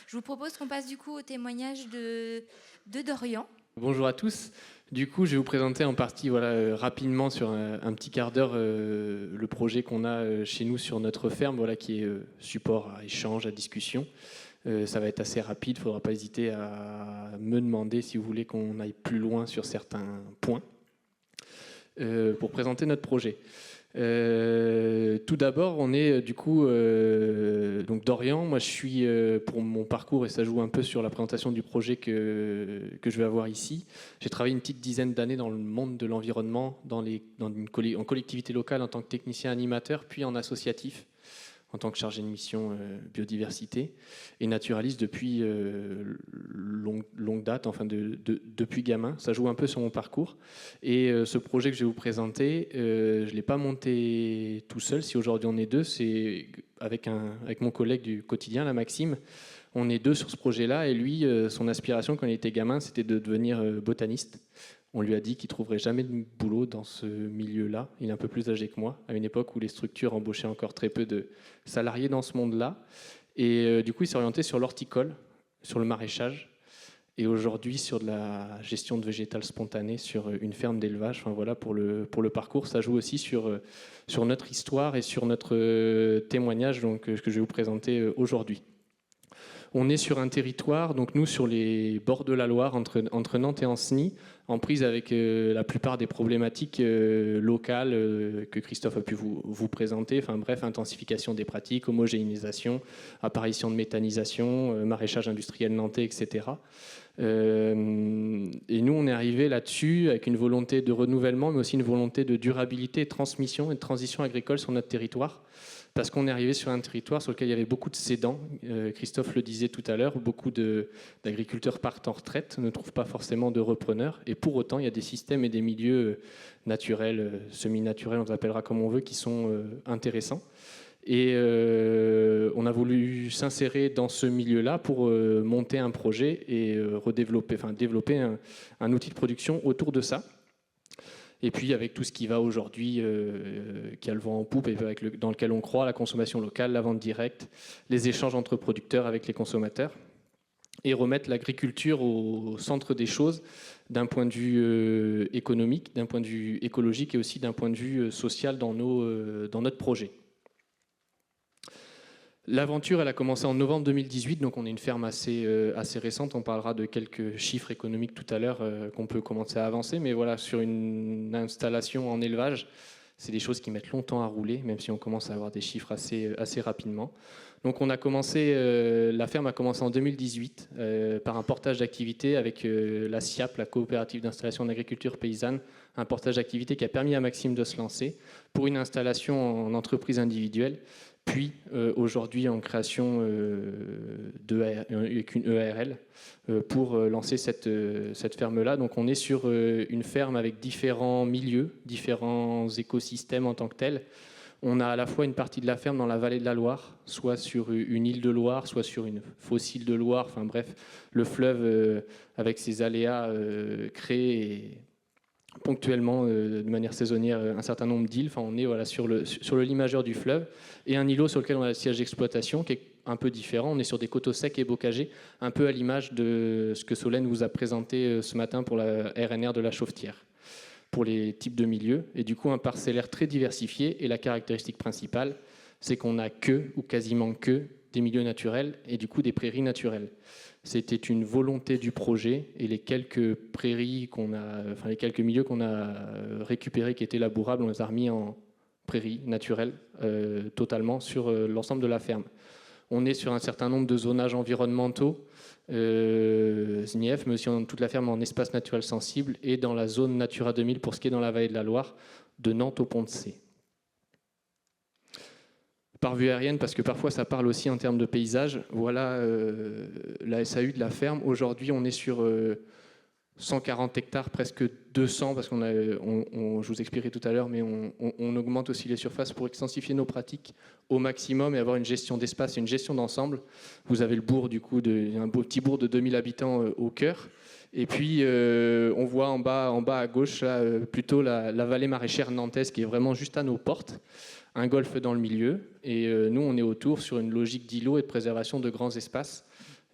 Je vous propose qu'on passe du coup au témoignage de Dorian. Bonjour à tous. Du coup, je vais vous présenter en partie rapidement sur un petit quart d'heure le projet qu'on a chez nous sur notre ferme, qui est support à échange, à discussion. Ça va être assez rapide, il ne faudra pas hésiter à me demander si vous voulez qu'on aille plus loin sur certains points pour présenter notre projet. Tout d'abord, on est donc Dorian. Moi, je suis pour mon parcours, et ça joue un peu sur la présentation du projet que je vais avoir ici. J'ai travaillé une petite dizaine d'années dans le monde de l'environnement, en collectivité locale en tant que technicien animateur, puis en associatif en tant que chargé de mission biodiversité et naturaliste depuis longue date, depuis gamin. Ça joue un peu sur mon parcours. Et ce projet que je vais vous présenter, je ne l'ai pas monté tout seul. Si aujourd'hui on est deux, c'est avec mon collègue du quotidien, la Maxime. On est deux sur ce projet-là. Et lui, son aspiration quand il était gamin, c'était de devenir botaniste. On lui a dit qu'il ne trouverait jamais de boulot dans ce milieu-là. Il est un peu plus âgé que moi, à une époque où les structures embauchaient encore très peu de salariés dans ce monde-là. Et du coup, il s'est orienté sur l'horticole, sur le maraîchage, et aujourd'hui sur de la gestion de végétal spontané sur une ferme d'élevage. Enfin, voilà, pour le parcours, ça joue aussi sur notre histoire et sur notre témoignage que je vais vous présenter aujourd'hui. On est sur un territoire, donc nous sur les bords de la Loire, entre Nantes et Ancenis, en prise avec la plupart des problématiques locales que Christophe a pu vous présenter. Enfin bref, intensification des pratiques, homogénéisation, apparition de méthanisation, maraîchage industriel nantais, etc. Et nous, on est arrivé là-dessus avec une volonté de renouvellement, mais aussi une volonté de durabilité, de transmission et de transition agricole sur notre territoire. Parce qu'on est arrivé sur un territoire sur lequel il y avait beaucoup de cédants. Christophe le disait tout à l'heure, beaucoup d'agriculteurs partent en retraite, ne trouvent pas forcément de repreneurs. Et pour autant, il y a des systèmes et des milieux naturels, semi-naturels, on les appellera comme on veut, qui sont intéressants. Et on a voulu s'insérer dans ce milieu-là pour monter un projet et développer un outil de production autour de ça. Et puis avec tout ce qui va aujourd'hui, qui a le vent en poupe, et dans lequel on croit, la consommation locale, la vente directe, les échanges entre producteurs avec les consommateurs, et remettre l'agriculture au centre des choses d'un point de vue économique, d'un point de vue écologique et aussi d'un point de vue social dans notre projet. L'aventure, elle a commencé en novembre 2018, donc on est une ferme assez récente. On parlera de quelques chiffres économiques tout à l'heure qu'on peut commencer à avancer, mais voilà, sur une installation en élevage, c'est des choses qui mettent longtemps à rouler, même si on commence à avoir des chiffres assez rapidement. Donc on a commencé, la ferme a commencé en 2018 par un portage d'activité avec la SIAP, la coopérative d'installation en agriculture paysanne, un portage d'activité qui a permis à Maxime de se lancer pour une installation en entreprise individuelle. Puis aujourd'hui en création avec une EARL pour lancer cette ferme-là. Donc on est sur une ferme avec différents milieux, différents écosystèmes en tant que tels. On a à la fois une partie de la ferme dans la vallée de la Loire, soit sur une île de Loire, soit sur une fausse île de Loire. Enfin bref, le fleuve avec ses aléas crée ponctuellement, de manière saisonnière, un certain nombre d'îles. Enfin, on est sur le limageur du fleuve, et un îlot sur lequel on a le siège d'exploitation qui est un peu différent. On est sur des coteaux secs et bocagés, un peu à l'image de ce que Solène vous a présenté ce matin pour la RNR de la Chaufetière, pour les types de milieux. Et du coup, un parcellaire très diversifié. Et la caractéristique principale, c'est qu'on n'a ou quasiment que des milieux naturels et du coup des prairies naturelles. C'était une volonté du projet, et les quelques prairies les quelques milieux qu'on a récupérés qui étaient labourables, on les a remis en prairies naturelles totalement sur l'ensemble de la ferme. On est sur un certain nombre de zonages environnementaux, SNIEF, mais aussi toute la ferme en espace naturel sensible et dans la zone Natura 2000 pour ce qui est dans la vallée de la Loire, de Nantes au Pont de C. Par vue aérienne, parce que parfois ça parle aussi en termes de paysage. Voilà la SAU de la ferme. Aujourd'hui, on est sur 140 hectares, presque 200, parce je vous expliquerai tout à l'heure, mais on augmente aussi les surfaces pour extensifier nos pratiques au maximum et avoir une gestion d'espace et une gestion d'ensemble. Vous avez le bourg, du coup, un beau petit bourg de 2000 habitants au cœur. Et puis, on voit en bas à gauche, là, plutôt la vallée maraîchère nantaise qui est vraiment juste à nos portes. Un golfe dans le milieu, et nous on est autour sur une logique d'îlot et de préservation de grands espaces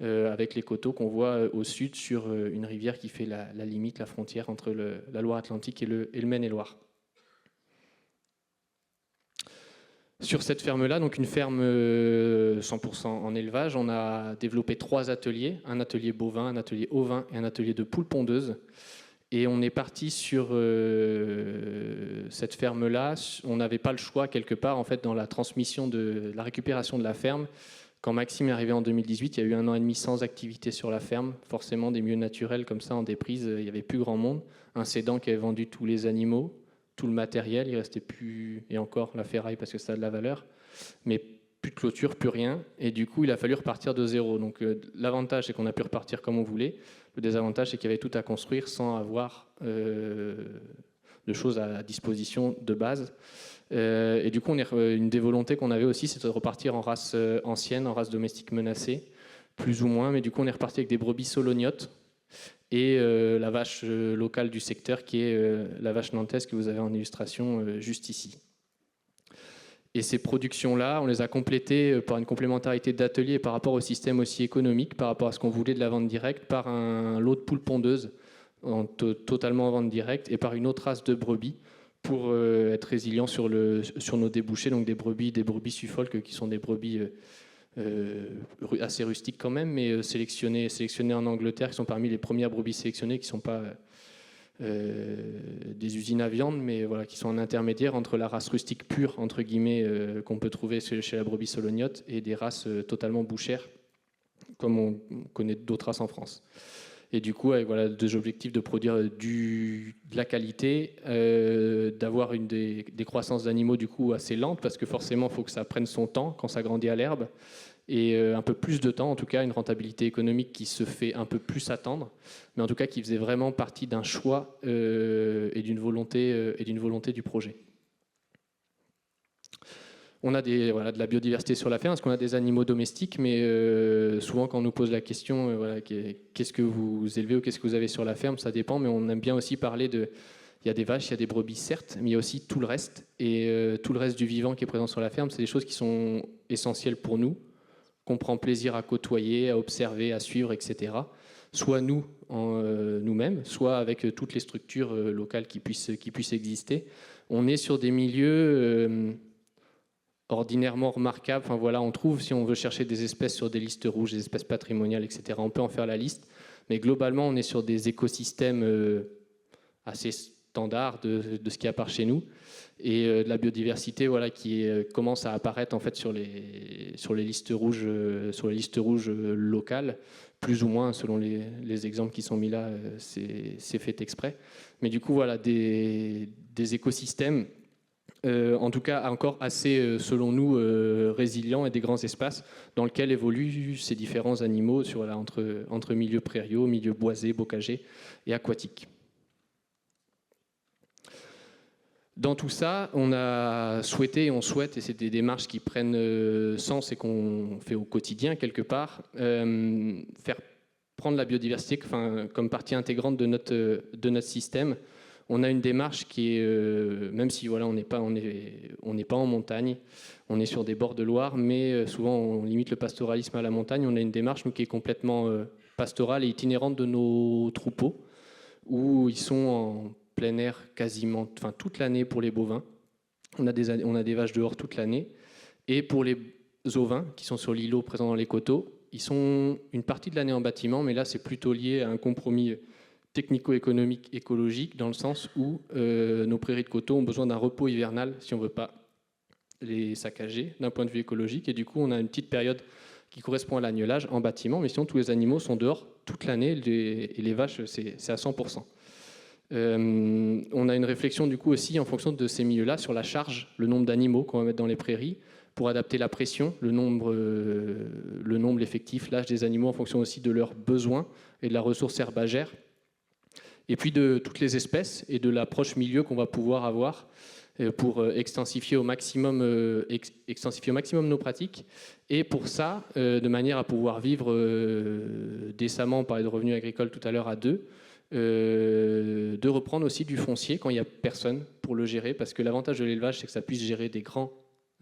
avec les coteaux qu'on voit au sud sur une rivière qui fait la limite, la frontière entre la Loire-Atlantique et le Maine-et-Loire. Sur cette ferme-là, donc une ferme 100% en élevage, on a développé 3 ateliers, un atelier bovin, un atelier ovin et un atelier de poules pondeuses. Et on est parti sur cette ferme-là. On n'avait pas le choix quelque part en fait dans la transmission de la récupération de la ferme. Quand Maxime est arrivé en 2018, il y a eu 1 an et demi sans activité sur la ferme. Forcément, des milieux naturels comme ça en déprise, il n'y avait plus grand monde. Un cédant qui avait vendu tous les animaux, tout le matériel, il restait plus, et encore la ferraille parce que ça a de la valeur, mais plus de clôture, plus rien. Et du coup, il a fallu repartir de zéro. Donc l'avantage, c'est qu'on a pu repartir comme on voulait. Le désavantage, c'est qu'il y avait tout à construire sans avoir de choses à disposition de base. Et du coup, une des volontés qu'on avait aussi, c'est de repartir en race ancienne, en race domestique menacée, plus ou moins. Mais du coup, on est reparti avec des brebis solognotes et la vache locale du secteur, qui est la vache nantaise que vous avez en illustration juste ici. Et ces productions-là, on les a complétées par une complémentarité d'ateliers par rapport au système aussi économique, par rapport à ce qu'on voulait de la vente directe, par un lot de poules pondeuses totalement en vente directe et par une autre race de brebis pour être résilient sur nos débouchés, donc des brebis Suffolk qui sont des brebis assez rustiques quand même, mais sélectionnées en Angleterre, qui sont parmi les premières brebis sélectionnées, qui ne sont pas des usines à viande, mais voilà, qui sont un intermédiaire entre la race rustique pure, entre guillemets, qu'on peut trouver chez la brebis solognote, et des races totalement bouchères, comme on connaît d'autres races en France. Et du coup, avec voilà, 2 objectifs: de produire de la qualité, d'avoir des croissances d'animaux du coup assez lentes, parce que forcément, il faut que ça prenne son temps quand ça grandit à l'herbe, et un peu plus de temps, en tout cas, une rentabilité économique qui se fait un peu plus attendre, mais en tout cas qui faisait vraiment partie d'un choix et d'une volonté du projet. On a de la biodiversité sur la ferme, parce qu'on a des animaux domestiques, mais souvent quand on nous pose la question, voilà, qu'est-ce que vous élevez ou qu'est-ce que vous avez sur la ferme, ça dépend, mais on aime bien aussi parler il y a des vaches, il y a des brebis certes, mais il y a aussi tout le reste, et tout le reste du vivant qui est présent sur la ferme, c'est des choses qui sont essentielles pour nous, qu'on prend plaisir à côtoyer, à observer, à suivre, etc. Soit nous-mêmes, soit avec toutes les structures locales qui puissent exister. On est sur des milieux ordinairement remarquables. Enfin, voilà, on trouve, si on veut chercher des espèces sur des listes rouges, des espèces patrimoniales, etc., on peut en faire la liste. Mais globalement, on est sur des écosystèmes assez standards de ce qu'il y a par chez nous. Et de la biodiversité, voilà, qui commence à apparaître en fait sur les listes rouges locales, plus ou moins selon les exemples qui sont mis là, c'est fait exprès. Mais du coup, voilà, des écosystèmes, en tout cas encore assez, selon nous, résilients, et des grands espaces dans lesquels évoluent ces différents animaux entre milieux prairiaux, milieux boisés, bocagers et aquatiques. Dans tout ça, on a souhaité et on souhaite, et c'est des démarches qui prennent sens et qu'on fait au quotidien quelque part, faire prendre la biodiversité comme partie intégrante de notre système. On a une démarche qui est, même si voilà, on n'est pas en montagne, on est sur des bords de Loire, mais souvent on limite le pastoralisme à la montagne. On a une démarche qui est complètement pastorale et itinérante de nos troupeaux, où ils sont en plein air quasiment, toute l'année pour les bovins. On a des vaches dehors toute l'année. Et pour les ovins qui sont sur l'îlot présent dans les coteaux, ils sont une partie de l'année en bâtiment, mais là c'est plutôt lié à un compromis technico-économique, écologique, dans le sens où nos prairies de coteaux ont besoin d'un repos hivernal si on ne veut pas les saccager d'un point de vue écologique. Et du coup, on a une petite période qui correspond à l'agnelage en bâtiment, mais sinon tous les animaux sont dehors toute l'année, et les vaches, c'est à 100%. On a une réflexion du coup aussi en fonction de ces milieux-là sur la charge, le nombre d'animaux qu'on va mettre dans les prairies, pour adapter la pression, le nombre effectif, l'âge des animaux en fonction aussi de leurs besoins et de la ressource herbagère, et puis de toutes les espèces et de l'approche milieu qu'on va pouvoir avoir pour extensifier au maximum nos pratiques. Et pour ça, de manière à pouvoir vivre décemment, on parlait de revenus agricoles tout à l'heure à 2, de reprendre aussi du foncier quand il n'y a personne pour le gérer, parce que l'avantage de l'élevage, c'est que ça puisse gérer des grands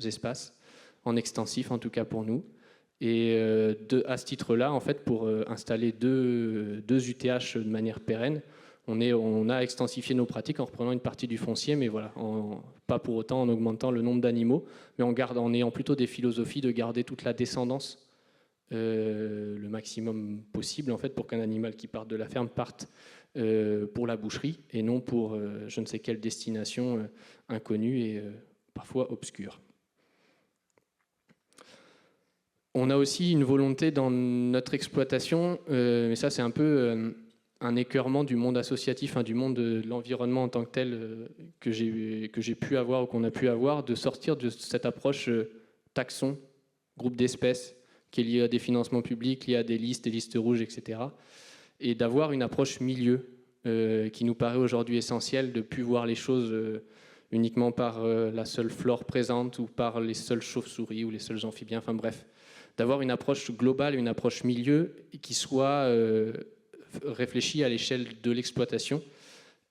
espaces, en extensif en tout cas pour nous, Et à ce titre-là, en fait, pour installer deux UTH de manière pérenne, on a extensifié nos pratiques en reprenant une partie du foncier, mais voilà, pas pour autant en augmentant le nombre d'animaux, mais en ayant plutôt des philosophies de garder toute la descendance le maximum possible, en fait, pour qu'un animal qui parte de la ferme parte pour la boucherie et non pour je ne sais quelle destination inconnue et parfois obscure. On a aussi une volonté dans notre exploitation, mais ça c'est un peu un écœurement du monde associatif, du monde de l'environnement en tant que tel que j'ai pu avoir ou qu'on a pu avoir, de sortir de cette approche taxon, groupe d'espèces, qui est liée à des financements publics, liée à des listes rouges, etc. Et d'avoir une approche milieu qui nous paraît aujourd'hui essentielle, de ne plus voir les choses uniquement par la seule flore présente ou par les seules chauves-souris ou les seuls amphibiens, enfin bref, d'avoir une approche globale, une approche milieu qui soit réfléchie à l'échelle de l'exploitation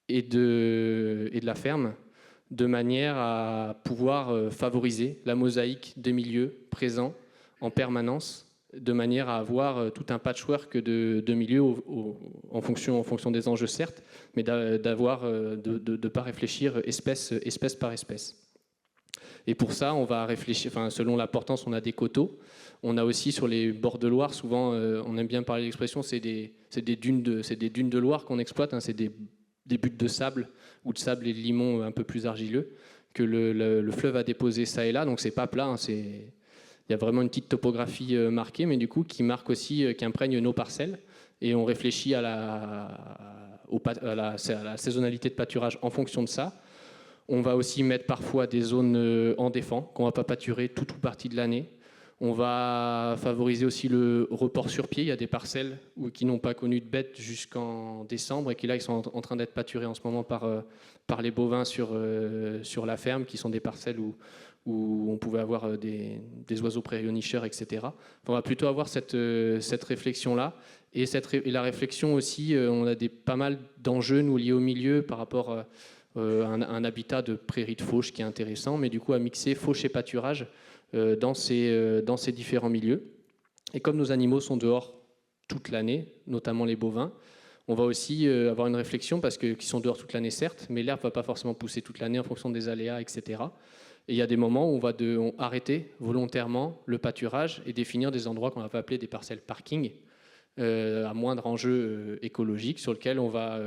et de la ferme, de manière à pouvoir favoriser la mosaïque des milieux présents en permanence, de manière à avoir tout un patchwork de milieux en fonction des enjeux, certes, mais de ne pas réfléchir espèce par espèce. Et pour ça, on va réfléchir, selon l'importance, on a des coteaux. On a aussi sur les bords de Loire, souvent, on aime bien parler de l'expression, c'est des dunes de Loire qu'on exploite, c'est des buttes de sable ou de sable et de limon un peu plus argileux que le fleuve a déposé ça et là. Donc c'est pas plat, il y a vraiment une petite topographie marquée, mais du coup qui marque aussi, qui imprègne nos parcelles. Et on réfléchit à la saisonnalité de pâturage en fonction de ça. On va aussi mettre parfois des zones en défend, qu'on ne va pas pâturer toute ou partie de l'année. On va favoriser aussi le report sur pied. Il y a des parcelles qui n'ont pas connu de bêtes jusqu'en décembre et qui là ils sont en train d'être pâturés en ce moment par les bovins sur la ferme, qui sont des parcelles où on pouvait avoir des oiseaux prairies-nicheurs, etc. On va plutôt avoir cette réflexion-là. Et la réflexion aussi, on a pas mal d'enjeux nous liés au milieu par rapport à un habitat de prairies de fauche qui est intéressant, mais du coup à mixer fauche et pâturage dans ces différents milieux. Et comme nos animaux sont dehors toute l'année, notamment les bovins, on va aussi avoir une réflexion, parce qu'ils sont dehors toute l'année certes, mais l'herbe ne va pas forcément pousser toute l'année en fonction des aléas, etc. Et il y a des moments où on va arrêter volontairement le pâturage et définir des endroits qu'on va appeler des parcelles parking, à moindre enjeu écologique, sur lesquels on va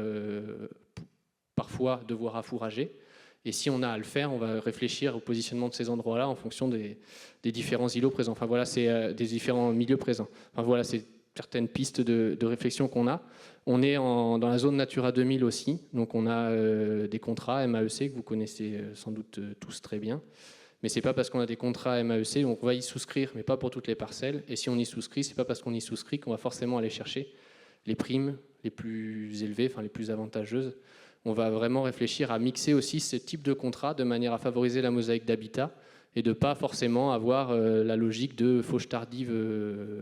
parfois devoir affourager. Et si on a à le faire, on va réfléchir au positionnement de ces endroits-là en fonction des différents îlots présents. Enfin voilà, c'est des différents milieux présents. Enfin voilà, c'est certaines pistes de réflexion qu'on a. On est dans la zone Natura 2000 aussi, donc on a des contrats MAEC que vous connaissez sans doute tous très bien. Mais c'est pas parce qu'on a des contrats MAEC, on va y souscrire, mais pas pour toutes les parcelles. Et si on y souscrit, c'est pas parce qu'on y souscrit qu'on va forcément aller chercher les primes les plus élevées, enfin les plus avantageuses. On va vraiment réfléchir à mixer aussi ce type de contrat de manière à favoriser la mosaïque d'habitat et de ne pas forcément avoir la logique de fauche tardive, de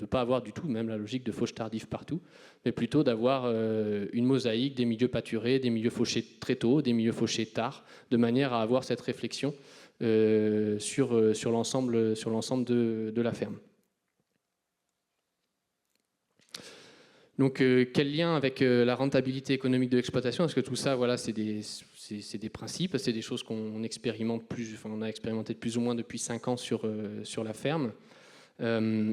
ne pas avoir du tout même la logique de fauche tardive partout, mais plutôt d'avoir une mosaïque des milieux pâturés, des milieux fauchés très tôt, des milieux fauchés tard, de manière à avoir cette réflexion sur l'ensemble de la ferme. Donc, quel lien avec la rentabilité économique de l'exploitation? Parce que tout ça, voilà, c'est des principes, c'est des choses qu'on expérimente on a expérimenté de plus ou moins depuis 5 ans sur la ferme.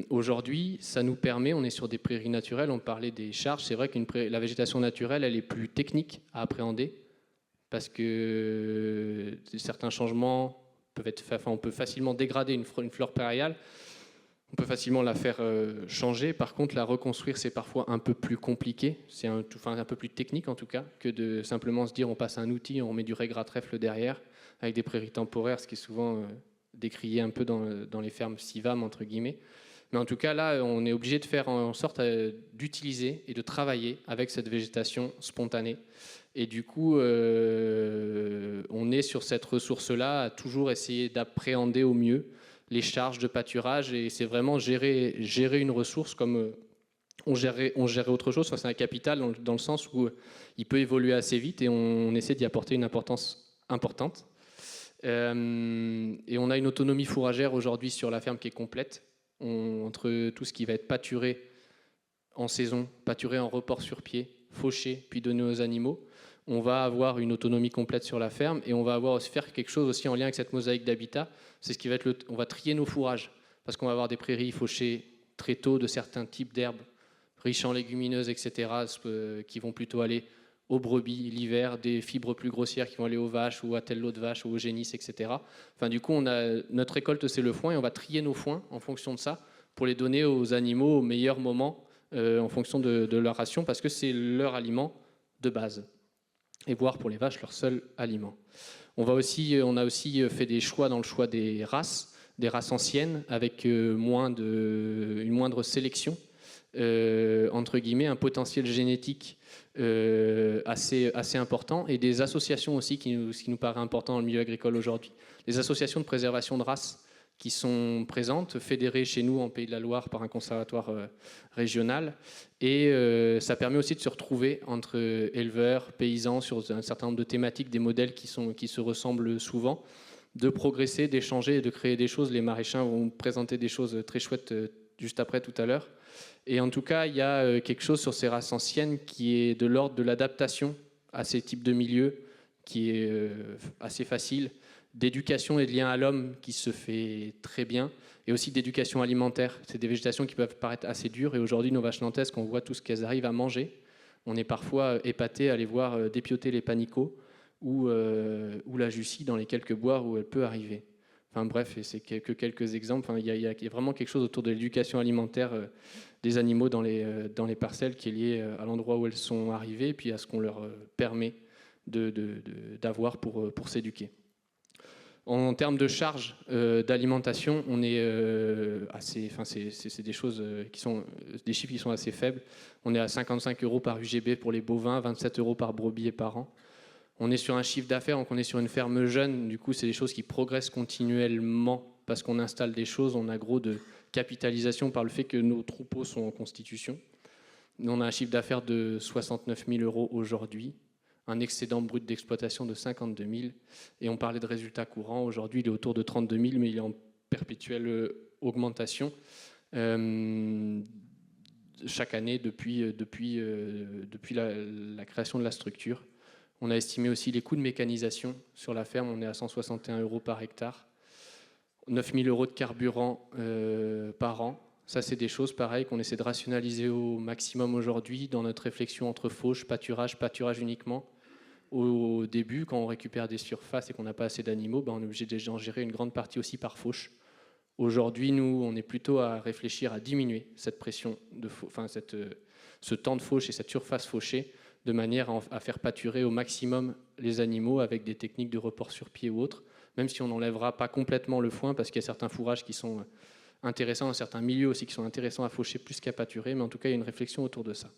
Aujourd'hui, ça nous permet, on est sur des prairies naturelles, on parlait des charges, c'est vrai que la végétation naturelle, elle est plus technique à appréhender, parce que certains changements on peut facilement dégrader une flore prairiale. On peut facilement la faire changer. Par contre, la reconstruire, c'est parfois un peu plus compliqué. C'est un peu plus technique, en tout cas, que de simplement se dire on passe un outil, on met du régrat-trèfle derrière, avec des prairies temporaires, ce qui est souvent décrié un peu dans les fermes CIVAM, entre guillemets. Mais en tout cas, là, on est obligé de faire en sorte d'utiliser et de travailler avec cette végétation spontanée. Et du coup, on est sur cette ressource-là à toujours essayer d'appréhender au mieux les charges de pâturage, et c'est vraiment gérer une ressource comme on gérerait autre chose. Enfin, c'est un capital dans le sens où il peut évoluer assez vite et on essaie d'y apporter une importance importante. Et on a une autonomie fourragère aujourd'hui sur la ferme qui est complète. Entre tout ce qui va être pâturé en saison, pâturé en report sur pied, fauché, puis donné aux animaux, on va avoir une autonomie complète sur la ferme et on va faire quelque chose aussi en lien avec cette mosaïque d'habitat. C'est ce qui va être on va trier nos fourrages parce qu'on va avoir des prairies fauchées très tôt de certains types d'herbes riches en légumineuses, etc., qui vont plutôt aller aux brebis l'hiver, des fibres plus grossières qui vont aller aux vaches ou à tel lot de vaches ou aux génisses, etc. Enfin, du coup, notre récolte, c'est le foin et on va trier nos foins en fonction de ça pour les donner aux animaux au meilleur moment en fonction de leur ration parce que c'est leur aliment de base et voire pour les vaches leur seul aliment. On a aussi fait des choix dans le choix des races anciennes avec une moindre sélection, entre guillemets, un potentiel génétique assez important et des associations aussi ce qui nous paraît important dans le milieu agricole aujourd'hui. Les associations de préservation de races qui sont présentes, fédérées chez nous en Pays de la Loire par un conservatoire régional. Et ça permet aussi de se retrouver entre éleveurs, paysans sur un certain nombre de thématiques, des modèles qui se ressemblent souvent, de progresser, d'échanger et de créer des choses. Les maraîchers vont présenter des choses très chouettes juste après tout à l'heure. Et en tout cas, il y a quelque chose sur ces races anciennes qui est de l'ordre de l'adaptation à ces types de milieux, qui est assez facile, d'éducation et de lien à l'homme qui se fait très bien, et aussi d'éducation alimentaire. C'est des végétations qui peuvent paraître assez dures, et aujourd'hui, nos vaches nantesques, on voit tout ce qu'elles arrivent à manger. On est parfois épaté à les voir dépioter les panicots ou la jussie dans les quelques bois où elle peut arriver. Enfin bref, et c'est quelques exemples. Enfin, il y a vraiment quelque chose autour de l'éducation alimentaire des animaux dans les parcelles qui est lié à l'endroit où elles sont arrivées, et puis à ce qu'on leur permet d'avoir pour s'éduquer. En termes de charge d'alimentation, on est c'est des choses des chiffres qui sont assez faibles. On est à 55 € par UGB pour les bovins, 27 € par brebis et par an. On est sur un chiffre d'affaires, donc on est sur une ferme jeune. Du coup, c'est des choses qui progressent continuellement parce qu'on installe des choses. On a gros de capitalisation par le fait que nos troupeaux sont en constitution. On a un chiffre d'affaires de 69 000 € aujourd'hui, un excédent brut d'exploitation de 52 000. Et on parlait de résultats courants. Aujourd'hui, il est autour de 32 000, mais il est en perpétuelle augmentation chaque année depuis la création de la structure. On a estimé aussi les coûts de mécanisation sur la ferme. On est à 161 € par hectare. 9 000 € de carburant par an. Ça, c'est des choses pareilles qu'on essaie de rationaliser au maximum aujourd'hui dans notre réflexion entre fauche, pâturage uniquement. Au début, quand on récupère des surfaces et qu'on n'a pas assez d'animaux, on est obligé d'en gérer une grande partie aussi par fauche. Aujourd'hui, nous, on est plutôt à réfléchir à diminuer cette pression, ce temps de fauche et cette surface fauchée, de manière à faire pâturer au maximum les animaux avec des techniques de report sur pied ou autres, même si on n'enlèvera pas complètement le foin, parce qu'il y a certains fourrages qui sont intéressants, certains milieux aussi qui sont intéressants à faucher plus qu'à pâturer, mais en tout cas, il y a une réflexion autour de ça.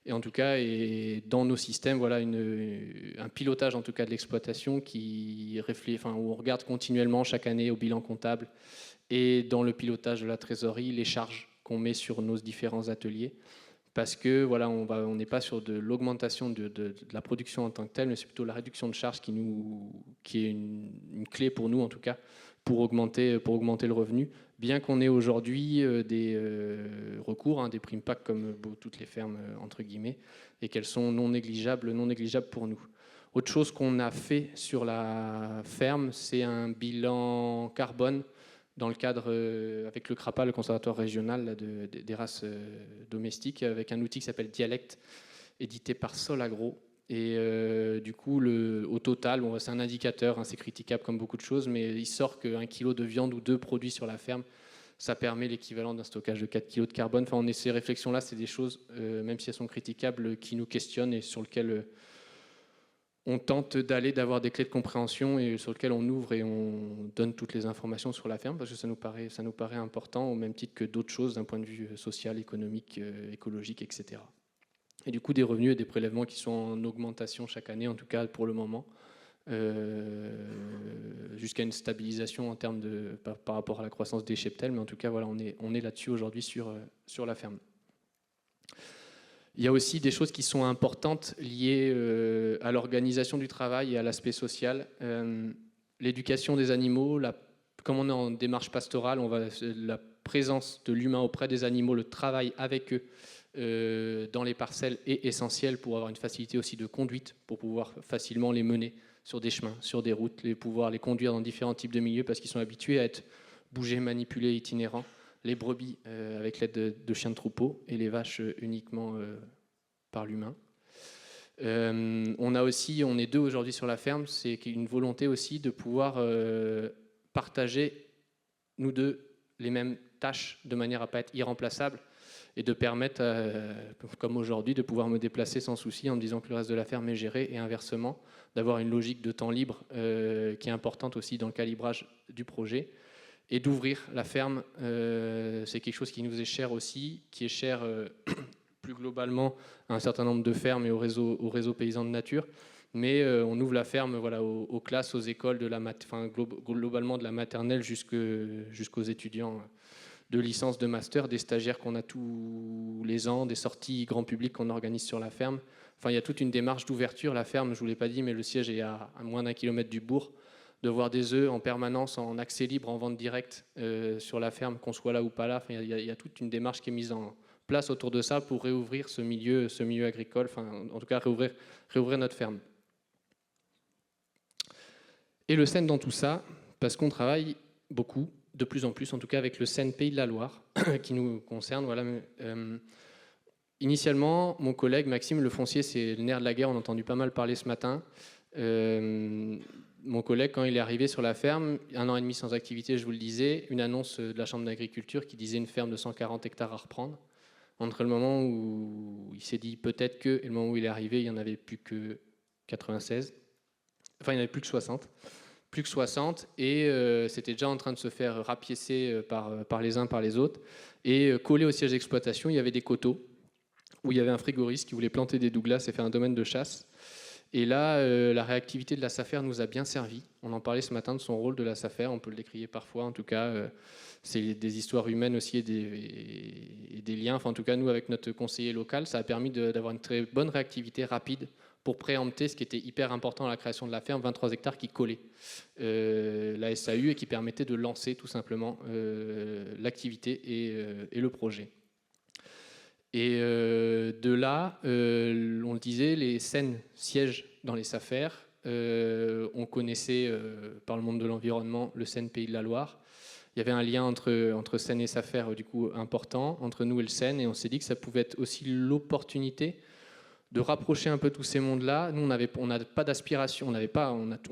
Et en tout cas, et dans nos systèmes, voilà un pilotage en tout cas de l'exploitation où on regarde continuellement chaque année au bilan comptable et dans le pilotage de la trésorerie les charges qu'on met sur nos différents ateliers. Parce que voilà, on n'est pas sur de l'augmentation de la production en tant que telle, mais c'est plutôt la réduction de charges qui est une clé pour nous en tout cas, pour augmenter le revenu. Bien qu'on ait aujourd'hui des recours, des primes PAC comme toutes les fermes entre guillemets, et qu'elles sont non négligeables pour nous. Autre chose qu'on a fait sur la ferme, c'est un bilan carbone dans le cadre, avec le CRAPA, le conservatoire régional des races domestiques, avec un outil qui s'appelle Dialecte, édité par Solagro. Et du coup, au total, c'est un indicateur, c'est critiquable comme beaucoup de choses, mais il sort qu'un kilo de viande ou 2 produits sur la ferme, ça permet l'équivalent d'un stockage de 4 kilos de carbone. Enfin, ces réflexions-là, c'est des choses, même si elles sont critiquables, qui nous questionnent et sur lesquelles on tente d'avoir des clés de compréhension et sur lesquelles on ouvre et on donne toutes les informations sur la ferme parce que ça nous paraît important au même titre que d'autres choses d'un point de vue social, économique, écologique, etc. Et du coup, des revenus et des prélèvements qui sont en augmentation chaque année, en tout cas pour le moment, jusqu'à une stabilisation en termes par rapport à la croissance des cheptels. Mais en tout cas, voilà, on est là-dessus aujourd'hui sur la ferme. Il y a aussi des choses qui sont importantes liées à l'organisation du travail et à l'aspect social. L'éducation des animaux, comme on est en démarche pastorale, la présence de l'humain auprès des animaux, le travail avec eux dans les parcelles est essentiel pour avoir une facilité aussi de conduite, pour pouvoir facilement les mener sur des chemins, sur des routes, pouvoir les conduire dans différents types de milieux parce qu'ils sont habitués à être bougés, manipulés, itinérants. Les brebis avec l'aide de chiens de troupeau et les vaches uniquement par l'humain. On est 2 aujourd'hui sur la ferme, c'est une volonté aussi de pouvoir partager, nous 2, les mêmes tâches de manière à ne pas être irremplaçables et de permettre, comme aujourd'hui, de pouvoir me déplacer sans souci en me disant que le reste de la ferme est géré et inversement, d'avoir une logique de temps libre qui est importante aussi dans le calibrage du projet et d'ouvrir la ferme. C'est quelque chose qui nous est cher aussi, qui est cher plus globalement à un certain nombre de fermes et au réseau paysan de nature. Mais on ouvre la ferme voilà, aux classes, aux écoles, globalement de la maternelle jusqu'aux étudiants de licence, de master, des stagiaires qu'on a tous les ans, des sorties grand public qu'on organise sur la ferme. Enfin, il y a toute une démarche d'ouverture. La ferme, je ne vous l'ai pas dit, mais le siège est à moins d'1 kilomètre du bourg. De voir des œufs en permanence, en accès libre, en vente directe sur la ferme, qu'on soit là ou pas là. Enfin, il y a toute une démarche qui est mise en place autour de ça pour réouvrir ce milieu agricole, enfin, en tout cas réouvrir notre ferme. Et le SEN dans tout ça, parce qu'on travaille beaucoup, de plus en plus, en tout cas avec le SEN Pays de la Loire, qui nous concerne. Voilà. Initialement, mon collègue Maxime, le foncier, c'est le nerf de la guerre, on a entendu pas mal parler ce matin. Mon collègue, quand il est arrivé sur la ferme, 1 an et demi sans activité, je vous le disais, une annonce de la Chambre d'agriculture qui disait une ferme de 140 hectares à reprendre. Entre le moment où il s'est dit peut-être que, et le moment où il est arrivé, il n'y en avait plus que 96. Enfin, il n'y en avait plus que 60. Plus que 60, et c'était déjà en train de se faire rapiécer par les uns, par les autres. Et collé au siège d'exploitation, il y avait des coteaux où il y avait un frigoriste qui voulait planter des douglas et faire un domaine de chasse. Et là, la réactivité de la SAFER nous a bien servi. On en parlait ce matin de son rôle de la SAFER, on peut le décrier parfois. En tout cas, c'est des histoires humaines aussi et des liens. Enfin, en tout cas, nous, avec notre conseiller local, ça a permis d'avoir une très bonne réactivité rapide pour préempter ce qui était hyper important à la création de la ferme, 23 hectares qui collaient la SAU et qui permettait de lancer tout simplement l'activité et le projet. Et de là, on le disait, les SEN siègent dans les SAFER. On connaissait par le monde de l'environnement le SEN Pays de la Loire. Il y avait un lien entre SEN et SAFER du coup important, entre nous et le SEN, et on s'est dit que ça pouvait être aussi l'opportunité de rapprocher un peu tous ces mondes-là. Nous, on n'a pas d'aspiration, on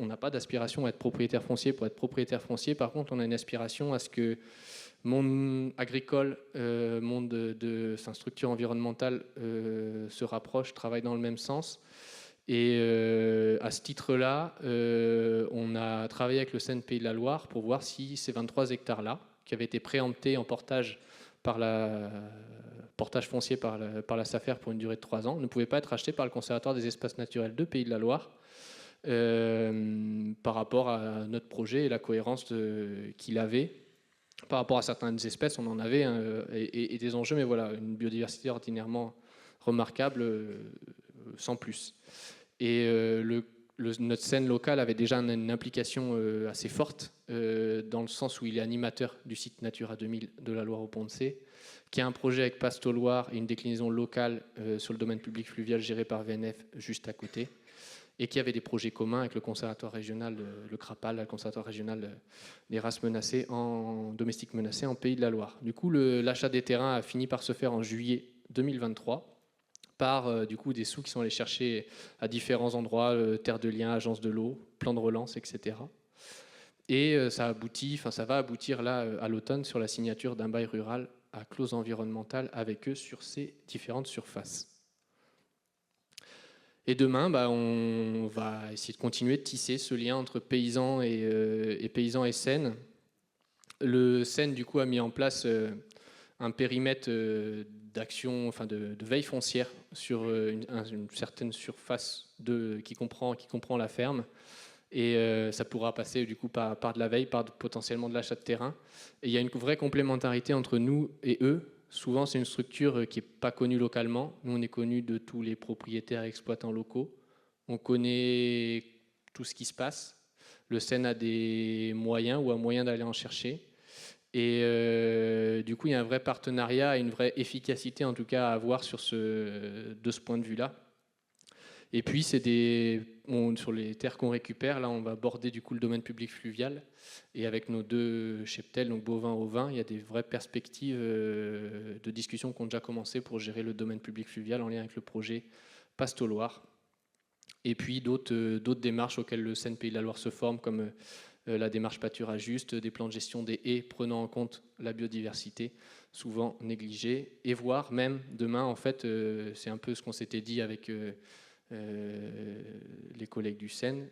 n'a pas d'aspiration à être propriétaire foncier pour être propriétaire foncier. Par contre, on a une aspiration à ce que monde agricole, monde de structure environnementale se rapproche, travaille dans le même sens. Et à ce titre-là, on a travaillé avec le SEN Pays de la Loire pour voir si ces 23 hectares-là, qui avaient été préemptés en portage foncier par la SAFER pour une durée de 3 ans, ne pouvaient pas être achetés par le Conservatoire des espaces naturels de Pays de la Loire par rapport à notre projet et la cohérence qu'il avait. Par rapport à certaines espèces, on en avait et des enjeux, mais voilà, une biodiversité ordinairement remarquable, sans plus. Et notre SEN local avait déjà une implication assez forte, dans le sens où il est animateur du site Natura 2000 de la Loire au Pont de Cé, qui a un projet avec Pasto Loire et une déclinaison locale sur le domaine public fluvial géré par VNF juste à côté, et qui avait des projets communs avec le conservatoire régional, le CRAPAL, le conservatoire régional des races menacées, domestiques menacées en Pays de la Loire. Du coup, l'achat des terrains a fini par se faire en juillet 2023 par du coup, des sous qui sont allés chercher à différents endroits, terre de liens, agence de l'eau, plan de relance, etc. Et ça va aboutir là à l'automne sur la signature d'un bail rural à clause environnementale avec eux sur ces différentes surfaces. Et demain, on va essayer de continuer de tisser ce lien entre paysans et paysans et SEN. Le SEN, du coup, a mis en place un périmètre d'action, enfin de veille foncière sur une certaine surface qui comprend la ferme. Et ça pourra passer du coup par de la veille, par potentiellement de l'achat de terrain. Et il y a une vraie complémentarité entre nous et eux. Souvent, c'est une structure qui n'est pas connue localement. Nous, on est connus de tous les propriétaires et exploitants locaux. On connaît tout ce qui se passe. Le Seine a des moyens ou un moyen d'aller en chercher. Et du coup, il y a un vrai partenariat et une vraie efficacité, en tout cas, à avoir de ce point de vue-là. Et puis, sur les terres qu'on récupère, là, on va border du coup le domaine public fluvial. Et avec nos 2 cheptels, donc bovins, ovins, il y a des vraies perspectives de discussion qui ont déjà commencé pour gérer le domaine public fluvial en lien avec le projet Pasto-Loire. Et puis d'autres démarches auxquelles le Seine Pays de la Loire se forme, comme la démarche pâturage juste, des plans de gestion des haies prenant en compte la biodiversité, souvent négligée, et voire même demain, en fait, c'est un peu ce qu'on s'était dit avec les collègues du Seine,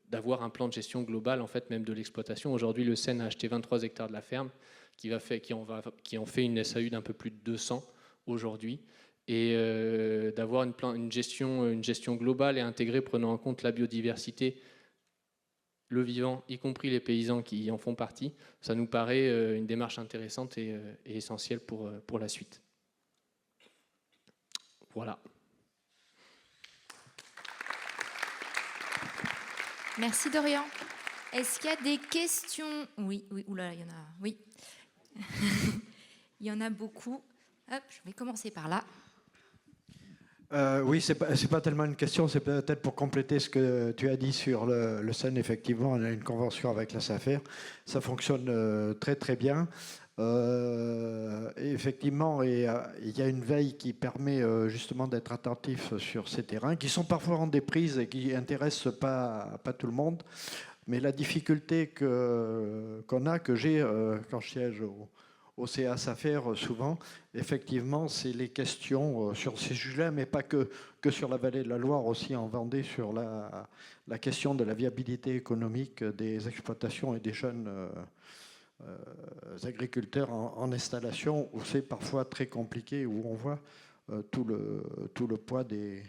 d'avoir un plan de gestion global, en fait, même de l'exploitation. Aujourd'hui, le Seine a acheté 23 hectares de la ferme, qui en fait une SAU d'un peu plus de 200 aujourd'hui, et d'avoir une gestion globale et intégrée prenant en compte la biodiversité, le vivant, y compris les paysans qui en font partie, ça nous paraît une démarche intéressante et essentielle pour la suite. Voilà. Merci Dorian. Est-ce qu'il y a des questions? Oui, oula, il y en a. Oui. Il y en a beaucoup. Hop, je vais commencer par là. Oui, c'est pas tellement une question, c'est peut-être pour compléter ce que tu as dit sur le Seine. Effectivement, on a une convention avec la SAFER. Ça fonctionne très très bien. Et effectivement, il y a une veille qui permet justement d'être attentif sur ces terrains, qui sont parfois en déprise et qui n'intéressent pas tout le monde. Mais la difficulté qu'on a, que j'ai quand je siège au CA SAFER souvent, effectivement, c'est les questions sur ces sujets-là, mais pas que sur la vallée de la Loire, aussi en Vendée, sur la question de la viabilité économique des exploitations et des jeunes agriculteurs en installation, où c'est parfois très compliqué, où on voit tout le poids des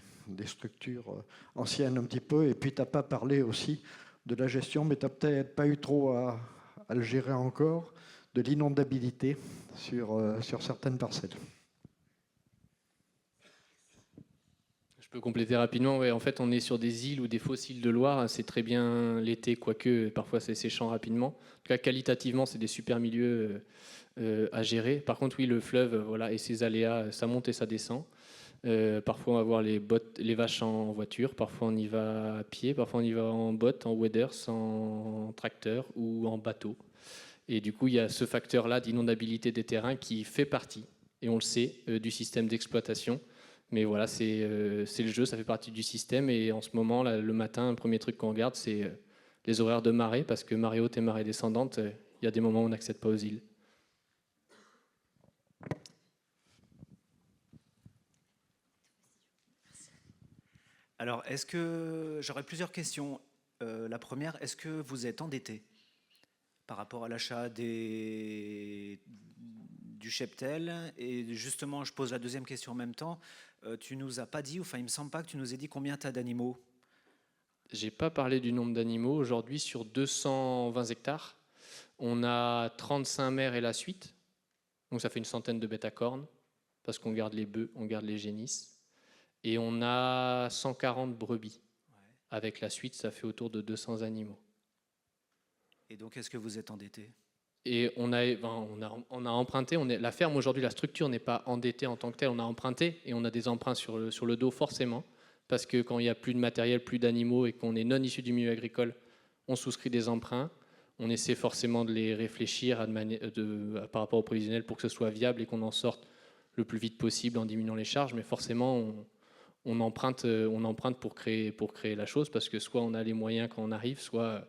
structures anciennes un petit peu. Et puis, tu n'as pas parlé aussi de la gestion, mais tu n'as peut-être pas eu trop à le gérer encore, de l'inondabilité sur certaines parcelles. Je peux compléter rapidement. Ouais, en fait, on est sur des îles ou des fausses îles de Loire. C'est très bien l'été, quoique parfois c'est séchant rapidement. En tout cas, qualitativement, c'est des super milieux à gérer. Par contre, oui, le fleuve, voilà, et ses aléas, ça monte et ça descend. Parfois, on va voir les vaches en voiture. Parfois, on y va à pied. Parfois, on y va en botte, en waders, en tracteur ou en bateau. Et du coup, il y a ce facteur-là d'inondabilité des terrains qui fait partie, et on le sait, du système d'exploitation. Mais voilà, c'est le jeu, ça fait partie du système. Et en ce moment, là, le matin, le premier truc qu'on regarde, c'est les horaires de marée, parce que marée haute et marée descendante, il y a des moments où on n'accède pas aux îles. Alors, j'aurais plusieurs questions. La première, est-ce que vous êtes endetté par rapport à l'achat du cheptel? Et justement, je pose la deuxième question en même temps. Tu nous as pas dit, enfin, il me semble pas que tu nous aies dit combien tu as d'animaux. J'ai pas parlé du nombre d'animaux. Aujourd'hui, sur 220 hectares, on a 35 mères et la suite. Donc ça fait une centaine de bêtes à cornes, parce qu'on garde les bœufs, on garde les génisses. Et on a 140 brebis. Ouais. Avec la suite, ça fait autour de 200 animaux. Et donc, est-ce que vous êtes endetté? Et on a emprunté. La ferme aujourd'hui, la structure n'est pas endettée en tant que telle. On a emprunté et on a des emprunts sur le dos forcément, parce que quand il n'y a plus de matériel, plus d'animaux et qu'on est non issu du milieu agricole, on souscrit des emprunts. On essaie forcément de les réfléchir par rapport au prévisionnel pour que ce soit viable et qu'on en sorte le plus vite possible en diminuant les charges. Mais forcément, on emprunte pour créer la chose, parce que soit on a les moyens quand on arrive, soit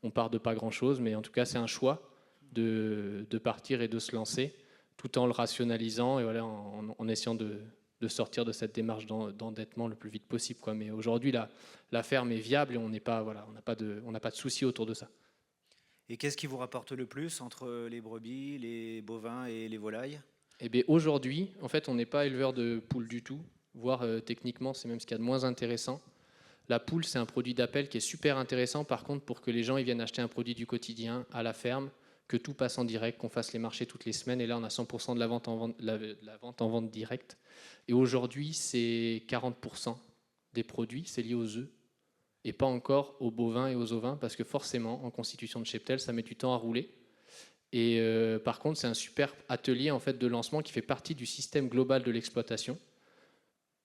on part de pas grand-chose. Mais en tout cas, c'est un choix de partir et de se lancer, tout en le rationalisant et voilà, en essayant de sortir de cette démarche d'endettement le plus vite possible, quoi. Mais aujourd'hui, la ferme est viable et on n'a pas de soucis autour de ça. Et qu'est-ce qui vous rapporte le plus entre les brebis, les bovins et les volailles? Eh bien, aujourd'hui, en fait, on n'est pas éleveur de poules du tout, voire techniquement, c'est même ce qu'il y a de moins intéressant. La poule, c'est un produit d'appel qui est super intéressant. Par contre, pour que les gens ils viennent acheter un produit du quotidien à la ferme, que tout passe en direct, qu'on fasse les marchés toutes les semaines. Et là, on a 100% de la vente en vente directe. Et aujourd'hui, c'est 40% des produits, c'est lié aux œufs. et pas encore aux bovins et aux ovins, parce que forcément, en constitution de cheptel, ça met du temps à rouler. Et par contre, c'est un super atelier en fait, de lancement qui fait partie du système global de l'exploitation.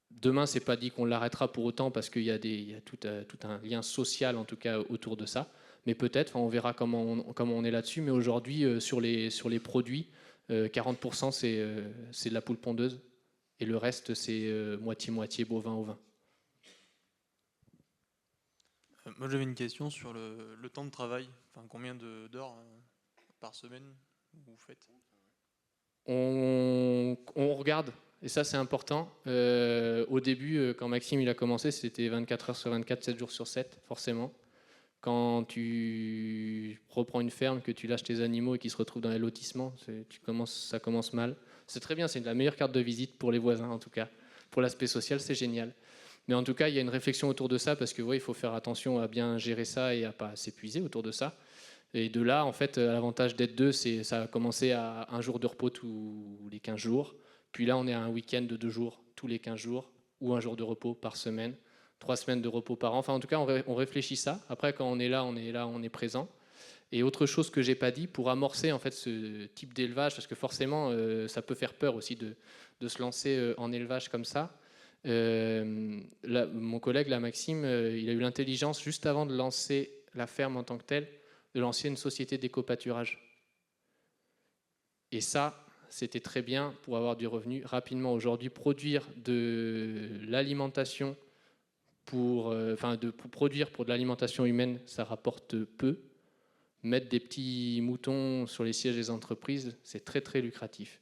Demain, c'est pas dit qu'on l'arrêtera pour autant, parce qu'il y a, tout un lien social, en tout cas, autour de ça. Mais peut-être, on verra comment on est là-dessus. Mais aujourd'hui, sur les produits, 40% c'est de la poule pondeuse. Et le reste, c'est moitié-moitié bovin-ovin. Moi, j'avais une question sur le temps de travail. Enfin, combien d'heures par semaine vous faites? On regarde, et ça c'est important. Au début, quand Maxime il a commencé, c'était 24 heures sur 24, 7 jours sur 7, forcément. Quand tu reprends une ferme, que tu lâches tes animaux et qu'ils se retrouvent dans les lotissements, ça commence mal. C'est très bien, c'est la meilleure carte de visite pour les voisins en tout cas. Pour l'aspect social, c'est génial. Mais en tout cas, il y a une réflexion autour de ça, parce que il faut faire attention à bien gérer ça et à pas s'épuiser autour de ça. Et de là, en fait, l'avantage d'être deux, ça a commencé à un jour de repos tous les 15 jours. Puis là, on est à un week-end de 2 jours tous les 15 jours, ou un jour de repos par semaine, 3 semaines de repos par an. Enfin, en tout cas, on réfléchit ça. Après, quand on est là, on est présent. Et autre chose que j'ai pas dit, pour amorcer en fait ce type d'élevage, parce que forcément, ça peut faire peur aussi de se lancer en élevage comme ça. Mon collègue, là, Maxime, il a eu l'intelligence, juste avant de lancer la ferme en tant que telle, de lancer une société d'éco-pâturage. Et ça, c'était très bien pour avoir du revenu rapidement. Aujourd'hui, produire de l'alimentation pour produire pour de l'alimentation humaine, ça rapporte peu. Mettre des petits moutons sur les sièges des entreprises, c'est très très lucratif.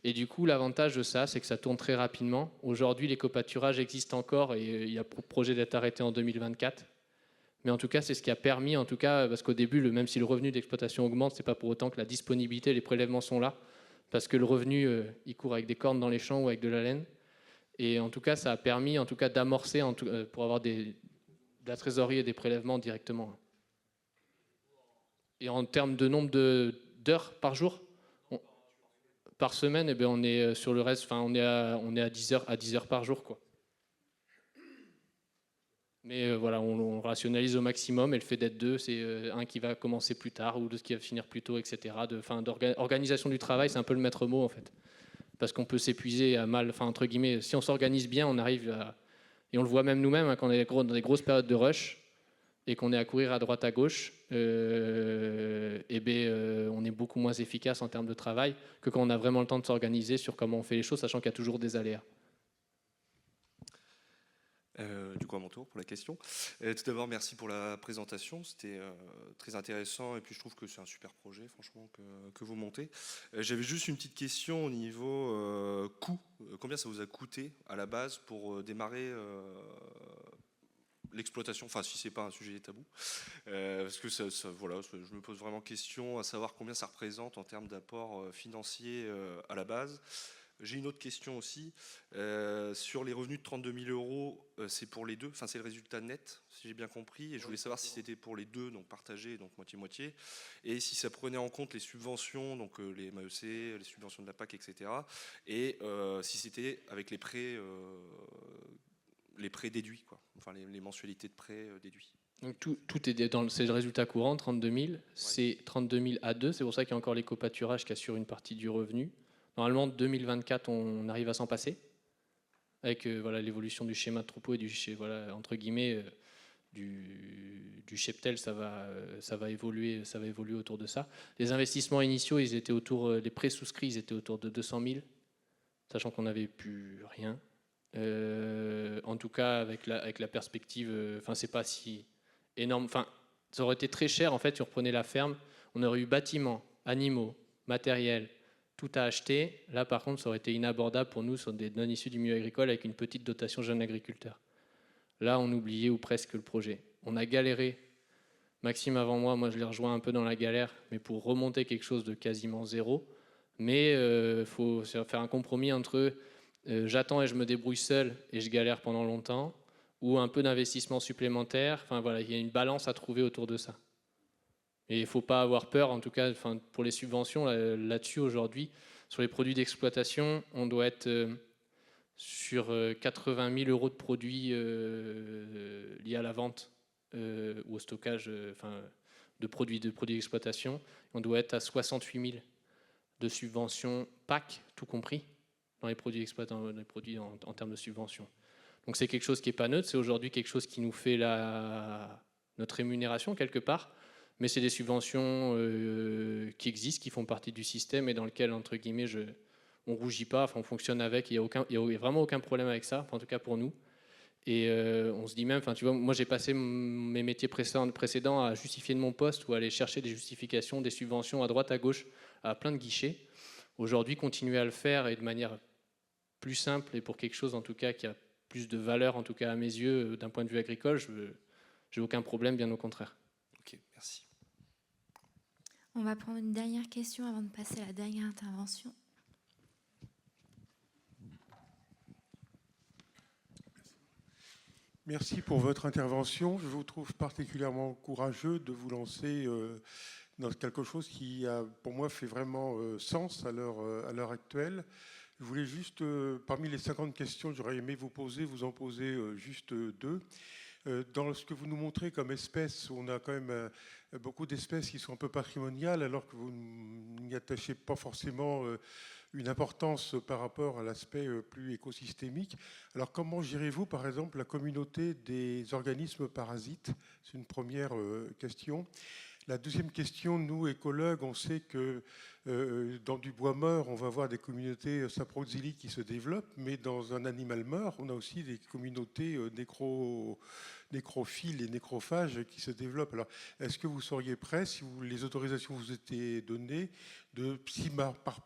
Et du coup, l'avantage de ça, c'est que ça tourne très rapidement. Aujourd'hui, l'éco-pâturage existe encore, et il y a pour projet d'être arrêté en 2024. Mais en tout cas, c'est ce qui a permis, en tout cas, parce qu'au début, même si le revenu d'exploitation augmente, c'est pas pour autant que la disponibilité, les prélèvements sont là, parce que le revenu, il court avec des cornes dans les champs ou avec de la laine. Et en tout cas, ça a permis, en tout cas, d'amorcer pour avoir de la trésorerie et des prélèvements directement. Et en termes de nombre d'heures par jour, par semaine, eh bien, on est sur le reste, on est à 10 heures par jour, quoi. Mais voilà, on rationalise au maximum, et le fait d'être deux, c'est un qui va commencer plus tard ou l'autre qui va finir plus tôt, etc. Organisation du travail, c'est un peu le maître mot en fait. Parce qu'on peut s'épuiser à mal, entre guillemets, si on s'organise bien, on arrive à... Et on le voit même nous-mêmes, quand on est dans des grosses périodes de rush, et qu'on est à courir à droite à gauche, on est beaucoup moins efficace en termes de travail que quand on a vraiment le temps de s'organiser sur comment on fait les choses, sachant qu'il y a toujours des aléas. Du coup, à mon tour pour la question. Tout d'abord, merci pour la présentation. C'était très intéressant, et puis je trouve que c'est un super projet, franchement, que vous montez. J'avais juste une petite question au niveau coût. Combien ça vous a coûté à la base pour démarrer l'exploitation, enfin si c'est pas un sujet tabou, parce que voilà, je me pose vraiment question à savoir combien ça représente en termes d'apport financier à la base. J'ai une autre question aussi, sur les revenus de 32 000 euros, c'est pour les deux, enfin c'est le résultat net, si j'ai bien compris, et je voulais savoir si c'était pour les deux, donc partagé, donc moitié-moitié, et si ça prenait en compte les subventions, donc les MAEC, les subventions de la PAC, etc., et si c'était avec les prêts déduits, quoi. Enfin les mensualités de prêts déduits. Donc tout est c'est le résultat courant, 32 000, c'est 32 000 à 2, c'est pour ça qu'il y a encore l'éco-pâturage qui assure une partie du revenu. Normalement, 2024, on arrive à s'en passer, avec l'évolution du schéma de troupeau et entre guillemets, du cheptel, ça va évoluer autour de ça. Les investissements initiaux, ils étaient les prêts souscrits, ils étaient autour de 200 000, sachant qu'on n'avait plus rien. En tout cas, avec la perspective, c'est pas si énorme. Ça aurait été très cher en fait si on reprenait la ferme. On aurait eu bâtiments, animaux, matériel, tout à acheter. Là, par contre, ça aurait été inabordable pour nous sur des non issus du milieu agricole avec une petite dotation jeune agriculteur. Là, on oubliait ou presque le projet. On a galéré. Maxime avant moi je l'ai rejoint un peu dans la galère, mais pour remonter quelque chose de quasiment zéro. Mais faut faire un compromis entre j'attends et je me débrouille seul et je galère pendant longtemps, ou un peu d'investissement supplémentaire. Il y a une balance à trouver autour de ça. Et il ne faut pas avoir peur, en tout cas pour les subventions, là-dessus aujourd'hui, sur les produits d'exploitation, on doit être sur 80 000 euros de produits liés à la vente ou au stockage de produits d'exploitation. On doit être à 68 000 de subventions PAC, tout compris, dans les produits exploitants, les produits en termes de subventions. Donc c'est quelque chose qui n'est pas neutre, c'est aujourd'hui quelque chose qui nous fait notre rémunération quelque part, mais c'est des subventions qui existent, qui font partie du système et dans lequel, entre guillemets, on ne rougit pas, on fonctionne avec, il n'y a vraiment aucun problème avec ça, en tout cas pour nous. Et on se dit même, tu vois, moi j'ai passé mes métiers précédents à justifier de mon poste ou à aller chercher des justifications, des subventions à droite, à gauche, à plein de guichets. Aujourd'hui, continuer à le faire et de manière plus simple et pour quelque chose en tout cas qui a plus de valeur, en tout cas à mes yeux, d'un point de vue agricole, je n'ai aucun problème, bien au contraire. Ok, merci. On va prendre une dernière question avant de passer à la dernière intervention. Merci pour votre intervention. Je vous trouve particulièrement courageux de vous lancer dans quelque chose qui, pour moi, fait vraiment sens à l'heure actuelle. Je voulais juste, parmi les 50 questions que j'aurais aimé vous poser, vous en poser juste 2. Dans ce que vous nous montrez comme espèces, on a quand même beaucoup d'espèces qui sont un peu patrimoniales, alors que vous n'y attachez pas forcément une importance par rapport à l'aspect plus écosystémique. Alors comment gérez-vous, par exemple, la communauté des organismes parasites? C'est une première question. La deuxième question, nous, écologues, on sait que dans du bois mort, on va avoir des communautés saproxyliques qui se développent, mais dans un animal mort, on a aussi des communautés nécrophiles et nécrophages qui se développent. Alors, est-ce que vous seriez prêt, si les autorisations vous étaient données, si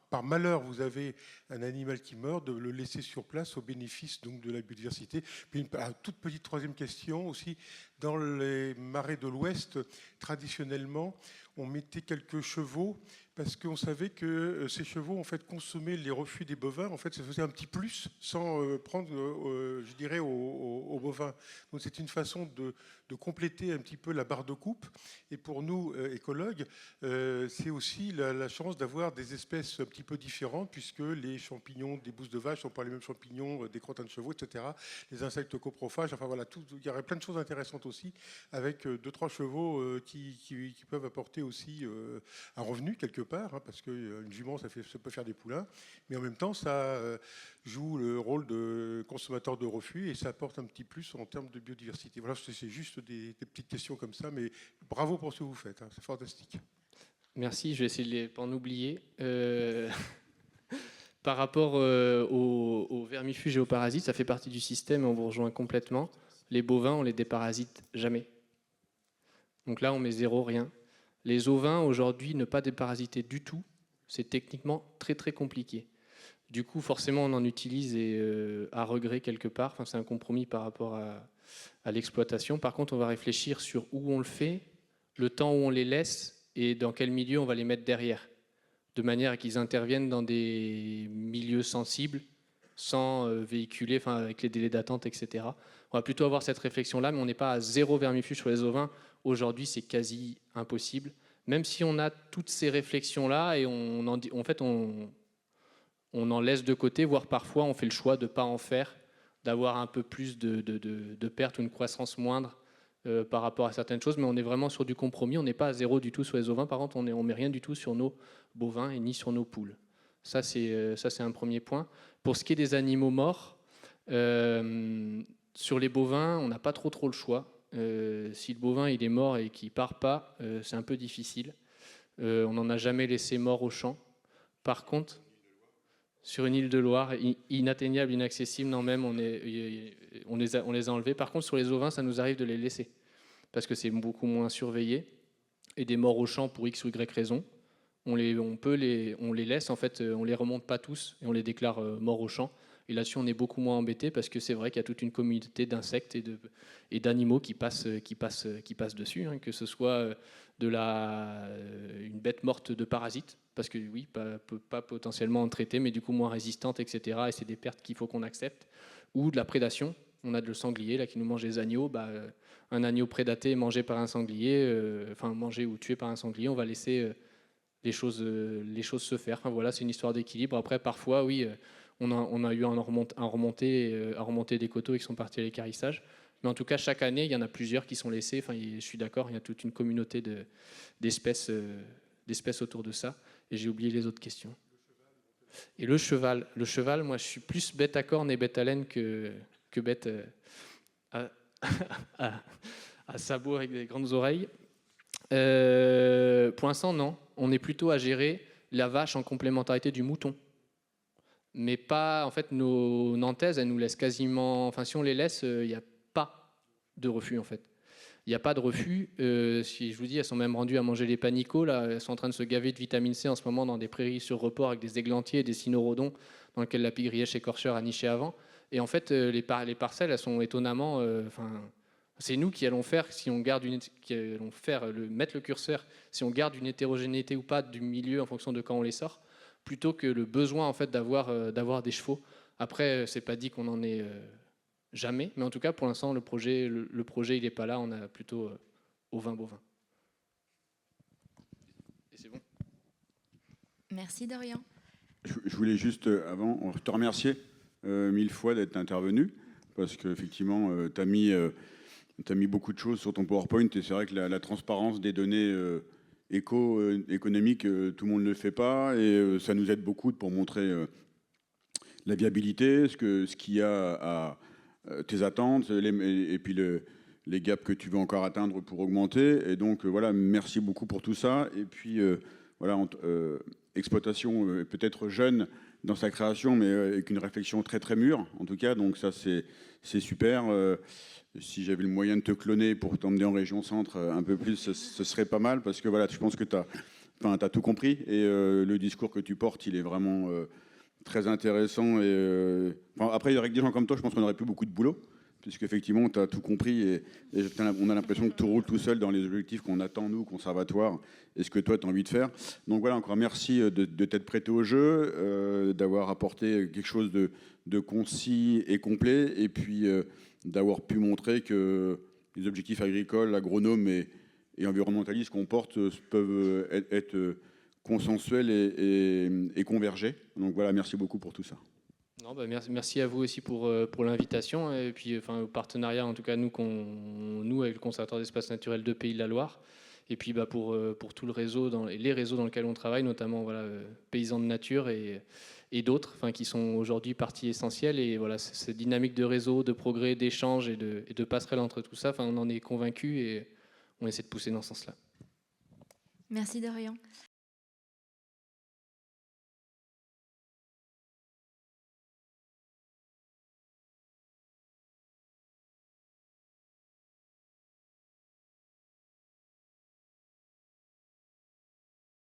par malheur vous avez un animal qui meurt, de le laisser sur place au bénéfice donc de la biodiversité? Puis une toute petite troisième question aussi, dans les marais de l'Ouest, traditionnellement, on mettait quelques chevaux parce qu'on savait que ces chevaux en fait consommaient les refus des bovins. En fait, ça faisait un petit plus sans prendre, je dirais, aux bovins. Donc c'est une façon de compléter un petit peu la barre de coupe. Et pour nous, écologues, c'est aussi la chance d'avoir des espèces un petit peu différentes, puisque les champignons des bousses de vache ne sont pas les mêmes champignons des crottins de chevaux, etc. Les insectes coprophages, enfin voilà, il y aurait plein de choses intéressantes aussi, avec 2-3 chevaux qui peuvent apporter aussi un revenu quelque part, hein, parce qu'une jument, ça peut faire des poulains, mais en même temps, ça joue le rôle de consommateur de refus et ça apporte un petit plus en termes de biodiversité. Voilà, c'est juste des petites questions comme ça, mais bravo pour ce que vous faites, hein, c'est fantastique. Merci, je vais essayer de ne pas en oublier. Par rapport aux vermifuges et aux parasites, ça fait partie du système et on vous rejoint complètement. Les bovins, on les déparasite jamais. Donc là, on met 0, rien. Les ovins, aujourd'hui, ne pas déparasiter du tout, c'est techniquement très très compliqué. Du coup, forcément, on en utilise à regret quelque part. Enfin, c'est un compromis par rapport à l'exploitation. Par contre, on va réfléchir sur où on le fait, le temps où on les laisse et dans quel milieu on va les mettre derrière, de manière à qu'ils interviennent dans des milieux sensibles, sans véhiculer, enfin, avec les délais d'attente, etc. On va plutôt avoir cette réflexion-là, mais on n'est pas à 0 vermifuge sur les ovins. Aujourd'hui, c'est quasi impossible. Même si on a toutes ces réflexions-là et on en laisse de côté, voire parfois on fait le choix de ne pas en faire, d'avoir un peu plus de pertes ou une croissance moindre par rapport à certaines choses, mais on est vraiment sur du compromis. On n'est pas à 0 du tout sur les ovins. Par contre, on ne met rien du tout sur nos bovins et ni sur nos poules. Ça, c'est un premier point. Pour ce qui est des animaux morts, sur les bovins, on n'a pas trop le choix. Si le bovin il est mort et qu'il ne part pas, c'est un peu difficile. On n'en a jamais laissé mort au champ. Par contre, sur une île de Loire, inatteignable, inaccessible, non même, on les a enlevés. Par contre, sur les ovins, ça nous arrive de les laisser, parce que c'est beaucoup moins surveillé. Et des morts au champ pour X ou Y raison, on les laisse, en fait, on les remonte pas tous, et on les déclare morts au champ. Et là-dessus, on est beaucoup moins embêté, parce que c'est vrai qu'il y a toute une communauté d'insectes et d'animaux qui passent dessus, hein, que ce soit une bête morte de parasites, parce que oui, pas potentiellement en traité, mais du coup moins résistante, etc. Et c'est des pertes qu'il faut qu'on accepte. Ou de la prédation. On a de le sanglier là, qui nous mange les agneaux. Un agneau prédaté mangé par un sanglier, mangé ou tué par un sanglier, on va laisser les choses se faire. Enfin, voilà, c'est une histoire d'équilibre. Après, parfois, oui, on a eu à remonter des coteaux qui sont partis à l'équarrissage. Mais en tout cas, chaque année, il y en a plusieurs qui sont laissés. Enfin, je suis d'accord, il y a toute une communauté d'espèces autour de ça. Et j'ai oublié les autres questions. Et le cheval, moi, je suis plus bête à cornes et bête à laine que bête à, à sabots avec des grandes oreilles. Pour l'instant, non. On est plutôt à gérer la vache en complémentarité du mouton. Mais pas, en fait, nos Nantaises, elles nous laissent quasiment... Enfin, si on les laisse, il n'y a pas de refus, en fait. Il n'y a pas de refus. Si je vous dis, elles sont même rendues à manger les panicots. Là, elles sont en train de se gaver de vitamine C en ce moment dans des prairies sur report avec des églantiers et des cynorhodons dans lesquels la pigrièche écorcheur a niché avant. Et en fait, les parcelles, elles sont étonnamment... c'est nous qui allons faire, si on garde mettre le curseur, si on garde une hétérogénéité ou pas du milieu en fonction de quand on les sort, plutôt que le besoin en fait d'avoir des chevaux. Après, c'est pas dit qu'on en ait jamais, mais en tout cas pour l'instant le projet il est pas là. On a plutôt ovin bovin. Et c'est bon. Merci Dorian. Je voulais juste, avant, te remercier 1000 fois d'être intervenu, parce qu'effectivement, tu as mis beaucoup de choses sur ton PowerPoint, et c'est vrai que la transparence des données économiques, tout le monde ne le fait pas, et ça nous aide beaucoup pour montrer la viabilité, ce qu'il y a à tes attentes, et puis les gaps que tu veux encore atteindre pour augmenter. Et donc, voilà, merci beaucoup pour tout ça. Et puis, voilà, exploitation peut-être jeune dans sa création, mais avec une réflexion très très mûre, en tout cas. Donc ça, c'est super. Si j'avais le moyen de te cloner pour t'emmener en région centre un peu plus, ce serait pas mal, parce que voilà, je pense que tu as tout compris, et le discours que tu portes, il est vraiment très intéressant. Et après, il y aurait que des gens comme toi, je pense qu'on n'aurait plus beaucoup de boulot, puisqu'effectivement, tu as tout compris, et on a l'impression que tout roule tout seul dans les objectifs qu'on attend, nous, conservatoires, et ce que toi, tu as envie de faire. Donc voilà, encore merci de t'être prêté au jeu, d'avoir apporté quelque chose de concis et complet, et puis d'avoir pu montrer que les objectifs agricoles, agronomes et environnementalistes qu'on porte peuvent être consensuels et converger. Donc voilà, merci beaucoup pour tout ça. Non, merci à vous aussi pour l'invitation, et puis au partenariat, en tout cas nous avec le Conservatoire d'espaces naturels de Pays de la Loire, et puis pour tout le réseau, les réseaux dans lesquels on travaille, notamment Paysans de Nature et d'autres, qui sont aujourd'hui partie essentielle. Et voilà, cette dynamique de réseau, de progrès, d'échange et de passerelle entre tout ça, on en est convaincus et on essaie de pousser dans ce sens-là. Merci Dorian.